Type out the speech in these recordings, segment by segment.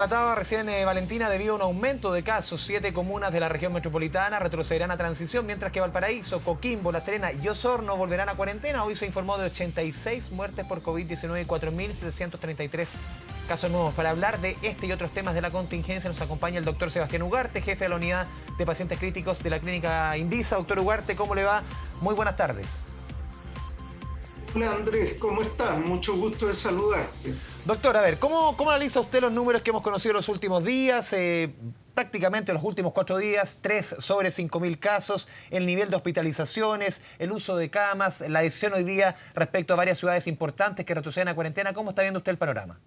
Trataba recién Valentina, debido a un aumento de casos, 7 comunas de la región metropolitana retrocederán a transición, mientras que Valparaíso, Coquimbo, La Serena y Osorno volverán a cuarentena. Hoy se informó de 86 muertes por COVID-19 y 4.733 casos nuevos. Para hablar de este y otros temas de la contingencia nos acompaña el doctor Sebastián Ugarte, jefe de la unidad de pacientes críticos de la clínica Indisa. Doctor Ugarte, ¿cómo le va? Muy buenas tardes. Hola Andrés, ¿cómo estás? Mucho gusto de saludarte. Doctor, a ver, ¿cómo analiza usted los números que hemos conocido en los últimos días? Prácticamente los últimos 4 días, 3 sobre 5.000 casos, el nivel de hospitalizaciones, el uso de camas, la decisión hoy día respecto a varias ciudades importantes que retroceden a cuarentena. ¿Cómo está viendo usted el panorama?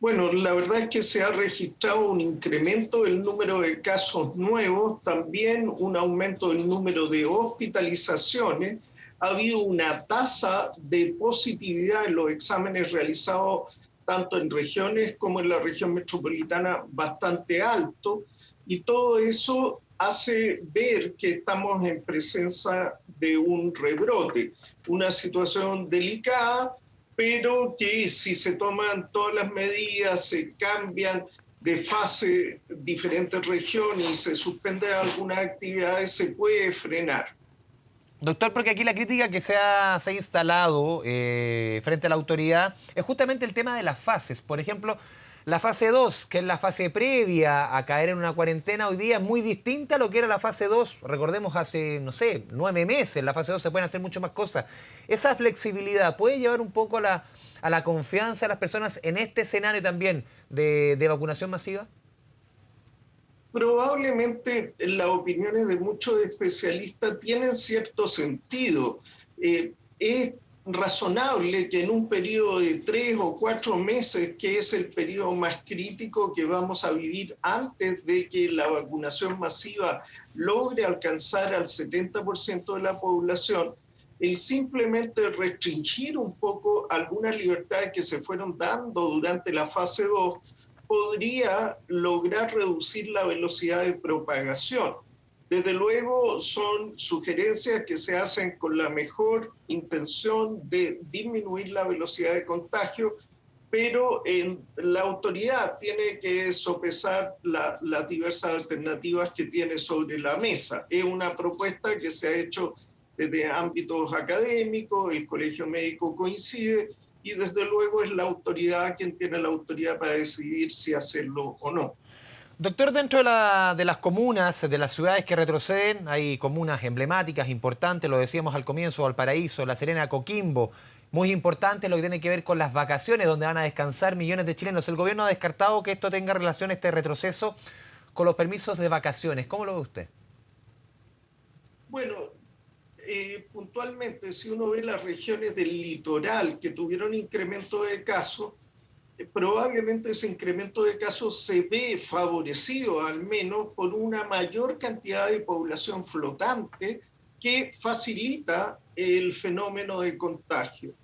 Bueno, la verdad es que se ha registrado un incremento del número de casos nuevos, también un aumento del número de hospitalizaciones. Ha habido una tasa de positividad en los exámenes realizados tanto en regiones como en la región metropolitana bastante alto, y todo eso hace ver que estamos en presencia de un rebrote, una situación delicada, pero que si se toman todas las medidas, se cambian de fase diferentes regiones y se suspenden algunas actividades, se puede frenar. Doctor, porque aquí la crítica que se ha instalado frente a la autoridad es justamente el tema de las fases. Por ejemplo, la fase 2, que es la fase previa a caer en una cuarentena, hoy día es muy distinta a lo que era la fase 2. Recordemos hace, no sé, 9 meses, en la fase 2 se pueden hacer mucho más cosas. Esa flexibilidad puede llevar un poco a la confianza de las personas en este escenario también de vacunación masiva. Probablemente las opiniones de muchos especialistas tienen cierto sentido. Es razonable que en un periodo de 3 o 4 meses, que es el periodo más crítico que vamos a vivir antes de que la vacunación masiva logre alcanzar al 70% de la población, el simplemente restringir un poco algunas libertades que se fueron dando durante la fase 2 podría lograr reducir la velocidad de propagación. Desde luego son sugerencias que se hacen con la mejor intención de disminuir la velocidad de contagio, pero la autoridad tiene que sopesar las diversas alternativas que tiene sobre la mesa. Es una propuesta que se ha hecho desde ámbitos académicos, el Colegio Médico coincide, y desde luego es la autoridad quien tiene la autoridad para decidir si hacerlo o no. Doctor, dentro de las comunas, de las ciudades que retroceden, hay comunas emblemáticas, importantes, lo decíamos al comienzo, Valparaíso, La Serena, Coquimbo, muy importante lo que tiene que ver con las vacaciones, donde van a descansar millones de chilenos. El gobierno ha descartado que esto tenga relación, este retroceso, con los permisos de vacaciones. ¿Cómo lo ve usted? Bueno, puntualmente, si uno ve las regiones del litoral que tuvieron incremento de casos, probablemente ese incremento de casos se ve favorecido al menos por una mayor cantidad de población flotante que facilita el fenómeno de contagio.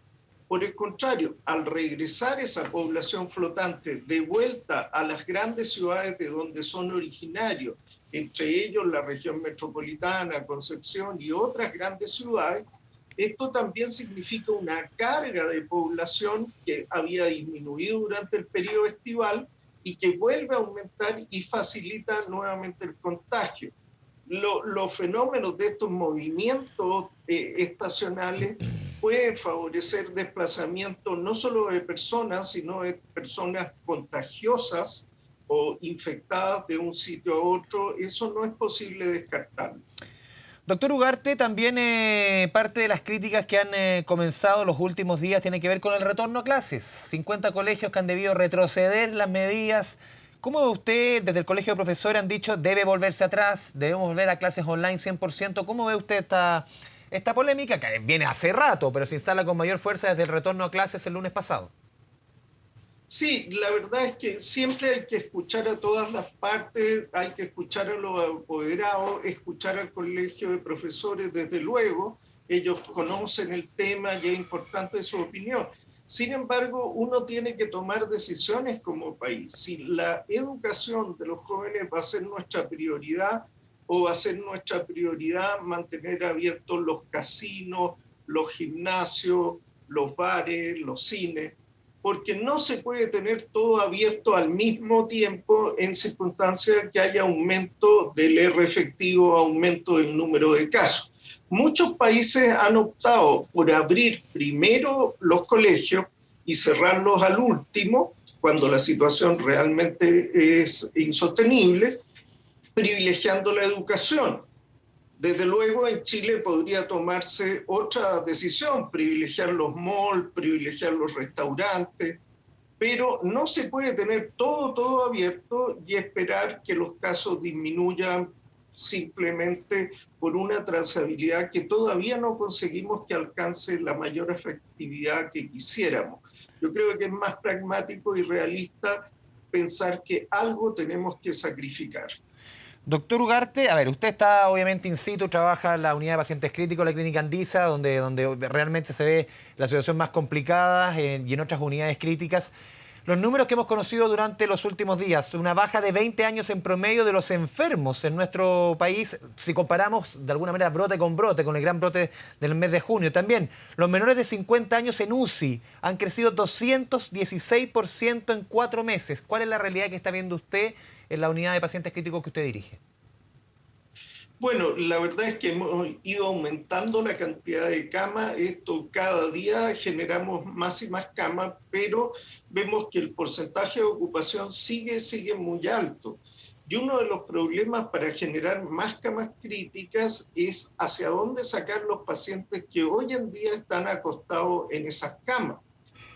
Por el contrario, al regresar esa población flotante de vuelta a las grandes ciudades de donde son originarios, entre ellos la región metropolitana, Concepción y otras grandes ciudades, esto también significa una carga de población que había disminuido durante el periodo estival y que vuelve a aumentar y facilita nuevamente el contagio. Los fenómenos de estos movimientos estacionales pueden favorecer desplazamiento no solo de personas, sino de personas contagiosas o infectadas de un sitio a otro. Eso no es posible descartarlo. Doctor Ugarte, también parte de las críticas que han comenzado los últimos días tiene que ver con el retorno a clases. 50 colegios que han debido retroceder las medidas. ¿Cómo ve usted, desde el Colegio de Profesores han dicho debe volverse atrás, debemos volver a clases online 100%? ¿Cómo ve usted esta polémica que viene hace rato, pero se instala con mayor fuerza desde el retorno a clases el lunes pasado? Sí, la verdad es que siempre hay que escuchar a todas las partes, hay que escuchar a los apoderados, escuchar al colegio de profesores, desde luego, ellos conocen el tema y es importante su opinión. Sin embargo, uno tiene que tomar decisiones como país. Si la educación de los jóvenes va a ser nuestra prioridad o va a ser nuestra prioridad mantener abiertos los casinos, los gimnasios, los bares, los cines. porque no se puede tener todo abierto al mismo tiempo en circunstancias que haya aumento del R efectivo, aumento del número de casos. Muchos países han optado por abrir primero los colegios y cerrarlos al último, cuando la situación realmente es insostenible, privilegiando la educación. Desde luego en Chile podría tomarse otra decisión, privilegiar los malls, privilegiar los restaurantes, pero no se puede tener todo abierto y esperar que los casos disminuyan simplemente por una trazabilidad que todavía no conseguimos que alcance la mayor efectividad que quisiéramos. Yo creo que es más pragmático y realista pensar que algo tenemos que sacrificar. Doctor Ugarte, a ver, usted está obviamente in situ, trabaja en la unidad de pacientes críticos, la clínica Andisa, donde realmente se ve la situación más complicada y en otras unidades críticas. Los números que hemos conocido durante los últimos días, una baja de 20 años en promedio de los enfermos en nuestro país, si comparamos de alguna manera brote, con el gran brote del mes de junio. También los menores de 50 años en UCI han crecido 216% en 4 meses. ¿Cuál es la realidad que está viendo usted en la unidad de pacientes críticos que usted dirige? Bueno, la verdad es que hemos ido aumentando la cantidad de camas. Esto cada día generamos más y más camas, pero vemos que el porcentaje de ocupación sigue muy alto. Y uno de los problemas para generar más camas críticas es hacia dónde sacar los pacientes que hoy en día están acostados en esas camas.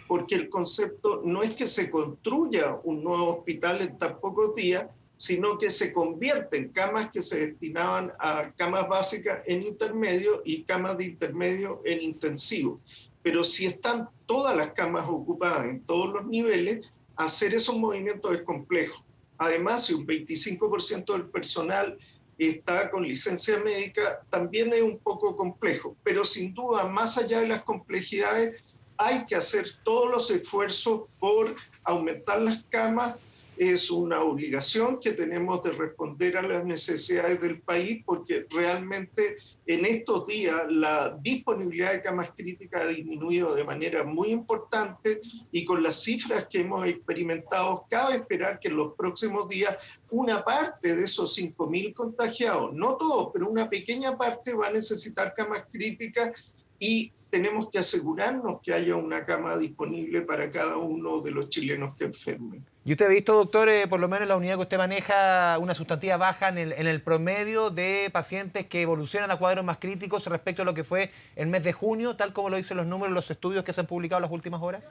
Porque el concepto no es que se construya un nuevo hospital en tan pocos días, sino que se convierten camas que se destinaban a camas básicas en intermedio y camas de intermedio en intensivo. Pero si están todas las camas ocupadas en todos los niveles, hacer esos movimientos es complejo. Además, si un 25% del personal está con licencia médica, también es un poco complejo. Pero sin duda, más allá de las complejidades, hay que hacer todos los esfuerzos por aumentar las camas. Es una obligación que tenemos de responder a las necesidades del país, porque realmente en estos días la disponibilidad de camas críticas ha disminuido de manera muy importante, y con las cifras que hemos experimentado, cabe esperar que en los próximos días una parte de esos 5.000 contagiados, no todos, pero una pequeña parte, va a necesitar camas críticas, y tenemos que asegurarnos que haya una cama disponible para cada uno de los chilenos que enfermen. ¿Y usted ha visto, doctor, por lo menos en la unidad que usted maneja, una sustantiva baja en el promedio de pacientes que evolucionan a cuadros más críticos respecto a lo que fue el mes de junio, tal como lo dicen los números, los estudios que se han publicado en las últimas horas?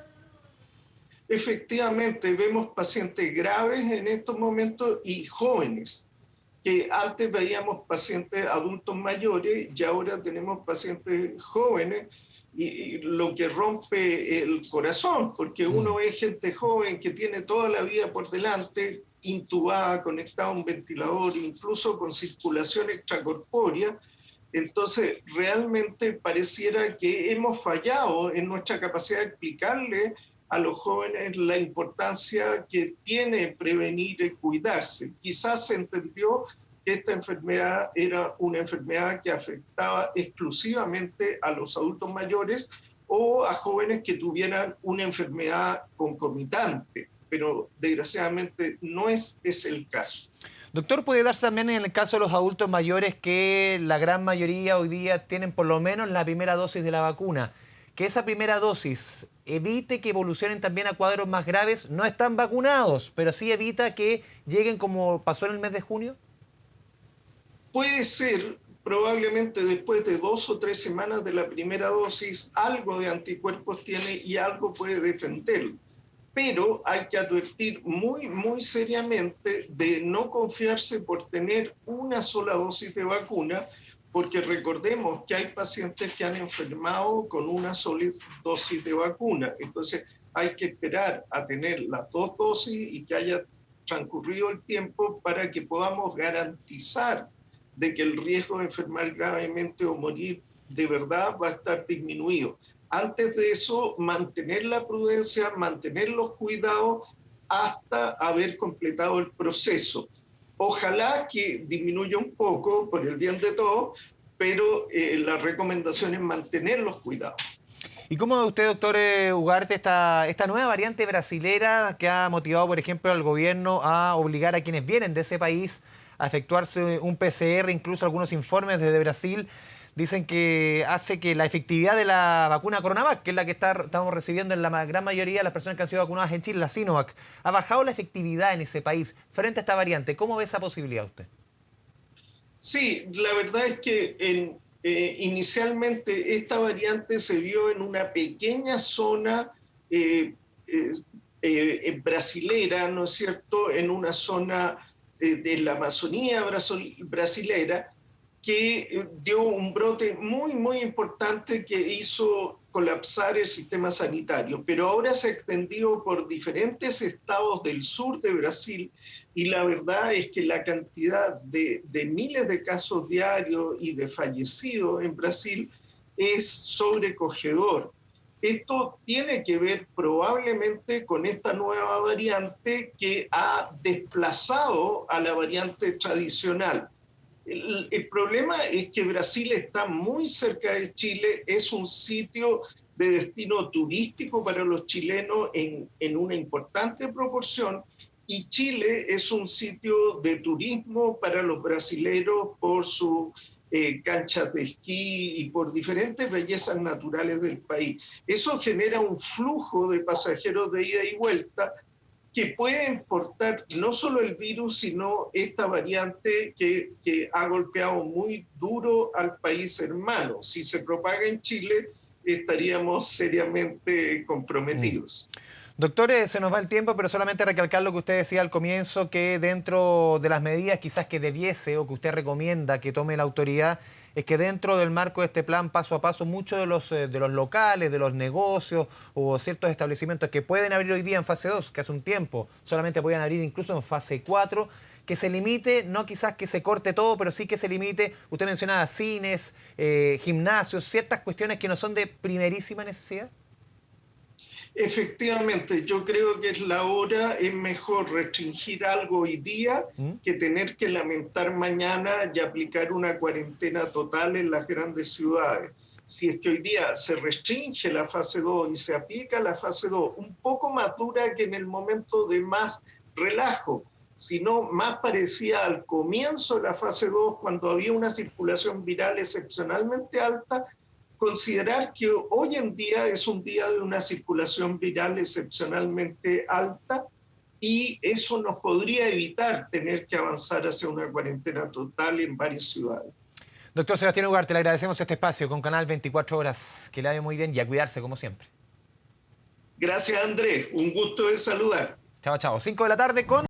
Efectivamente, vemos pacientes graves en estos momentos y jóvenes, que antes veíamos pacientes adultos mayores y ahora tenemos pacientes jóvenes, y lo que rompe el corazón, porque uno ve gente joven que tiene toda la vida por delante, intubada, conectada a un ventilador, incluso con circulación extracorpórea. Entonces, realmente pareciera que hemos fallado en nuestra capacidad de explicarle a los jóvenes la importancia que tiene prevenir y cuidarse. Quizás se entendió que esta enfermedad era una enfermedad que afectaba exclusivamente a los adultos mayores o a jóvenes que tuvieran una enfermedad concomitante, pero desgraciadamente no es el caso. Doctor, ¿puede darse también en el caso de los adultos mayores que la gran mayoría hoy día tienen por lo menos la primera dosis de la vacuna? Que esa primera dosis evite que evolucionen también a cuadros más graves. No están vacunados, pero sí evita que lleguen como pasó en el mes de junio. Puede ser, probablemente después de 2 o 3 semanas de la primera dosis, algo de anticuerpos tiene y algo puede defenderlo. Pero hay que advertir muy seriamente de no confiarse por tener una sola dosis de vacuna, porque recordemos que hay pacientes que han enfermado con una sola dosis de vacuna. Entonces hay que esperar a tener las 2 dosis y que haya transcurrido el tiempo para que podamos garantizar de que el riesgo de enfermar gravemente o morir de verdad va a estar disminuido. Antes de eso, mantener la prudencia, mantener los cuidados hasta haber completado el proceso. Ojalá que disminuya un poco por el bien de todos, pero la recomendación es mantener los cuidados. ¿Y cómo ve usted, doctor Ugarte, esta nueva variante brasilera que ha motivado, por ejemplo, al gobierno a obligar a quienes vienen de ese país a efectuarse un PCR? Incluso algunos informes desde Brasil dicen que hace que la efectividad de la vacuna Coronavac, que es la que estamos recibiendo en la gran mayoría de las personas que han sido vacunadas en Chile, la Sinovac, ha bajado la efectividad en ese país frente a esta variante. ¿Cómo ve esa posibilidad usted? Sí, la verdad es que inicialmente esta variante se vio en una pequeña zona brasilera, ¿no es cierto?, en una zona de la Amazonía brasilera, que dio un brote muy importante que hizo colapsar el sistema sanitario, pero ahora se ha extendido por diferentes estados del sur de Brasil y la verdad es que la cantidad de miles de casos diarios y de fallecidos en Brasil es sobrecogedor. Esto tiene que ver probablemente con esta nueva variante que ha desplazado a la variante tradicional. El problema es que Brasil está muy cerca de Chile, es un sitio de destino turístico para los chilenos en una importante proporción, y Chile es un sitio de turismo para los brasileros por sus canchas de esquí y por diferentes bellezas naturales del país. Eso genera un flujo de pasajeros de ida y vuelta que pueden portar no solo el virus, sino esta variante que ha golpeado muy duro al país hermano. Si se propaga en Chile, estaríamos seriamente comprometidos. Doctores, se nos va el tiempo, pero solamente recalcar lo que usted decía al comienzo, que dentro de las medidas quizás que debiese o que usted recomienda que tome la autoridad, es que dentro del marco de este plan paso a paso, muchos de los locales, de los negocios o ciertos establecimientos que pueden abrir hoy día en fase 2, que hace un tiempo solamente podían abrir incluso en fase 4, que se limite, no quizás que se corte todo, pero sí que se limite, usted mencionaba cines, gimnasios, ciertas cuestiones que no son de primerísima necesidad. Efectivamente, yo creo que es la hora, es mejor restringir algo hoy día que tener que lamentar mañana y aplicar una cuarentena total en las grandes ciudades. Si es que hoy día se restringe la fase 2 y se aplica la fase 2 un poco más dura que en el momento de más relajo, sino más parecía al comienzo de la fase 2 cuando había una circulación viral excepcionalmente alta, considerar que hoy en día es un día de una circulación viral excepcionalmente alta y eso nos podría evitar tener que avanzar hacia una cuarentena total en varias ciudades. Doctor Sebastián Ugarte, le agradecemos este espacio con Canal 24 Horas. Que le vaya muy bien y a cuidarse como siempre. Gracias, Andrés. Un gusto de saludar. Chao, chao. 5 de la tarde con...